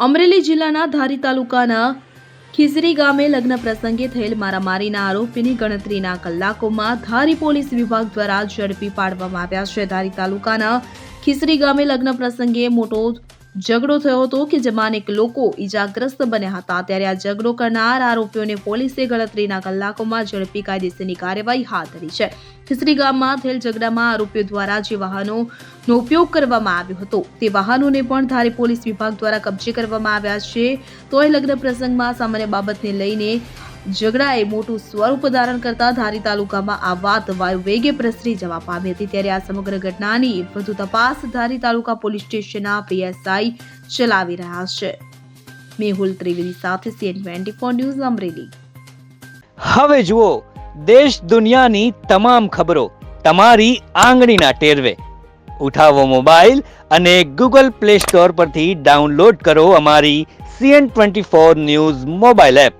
અમરેલી જિલ્લાના ધારી તાલુકાના ખીસરી ગામે લગ્ન પ્રસંગે થયેલ મારામારીના આરોપીની ગણતરીના કલાકોમાં ધારી પોલીસ વિભાગ દ્વારા ઝડપી પાડવામાં આવ્યા છે। ધારી તાલુકાના ખીસરી ગામે લગ્ન પ્રસંગે મોટો ઝઘડો થયો હતો કે જેમાં અનેક લોકો ઈજાગ્રસ્ત બન્યા હતા। ત્યારે આ ઝઘડો કરનાર આરોપીઓને પોલીસે ગણતરીના કલાકોમાં ઝડપી કાયદેસરની કાર્યવાહી હાથ ધરી છે। ખીસરી ગામમાં થયેલ ઝઘડામાં આરોપીઓ દ્વારા જે વાહનોનો ઉપયોગ કરવામાં આવ્યો હતો તે વાહનોને પણ ધારી પોલીસ વિભાગ દ્વારા કબજે કરવામાં આવ્યા છે। તો એ લગ્ન પ્રસંગમાં સામાન્ય બાબતને લઈને ઝઘડાએ મોટું સ્વરૂપ ધારણ કરતા ધારી તાલુકામાં આ વાત વાયુવેગે પ્રસરી જવા પામી હતી। ત્યારે આ સમગ્ર ઘટનાની વધુ તપાસ ધારી તાલુકા પોલીસ સ્ટેશનના પીએસઆઈ ચલાવી રહ્યા છે। મેહુલ ત્રિવેદી સાથે CN24 ન્યૂઝ અમરેલી। હવે જુઓ દેશ દુનિયાની તમામ ખબરો તમારી આંગળીના ટેરવે। ઉઠાવો મોબાઈલ અને ગૂગલ પ્લે સ્ટોર પરથી ડાઉનલોડ કરો અમારી CN24 ન્યૂઝ મોબાઈલ એપ।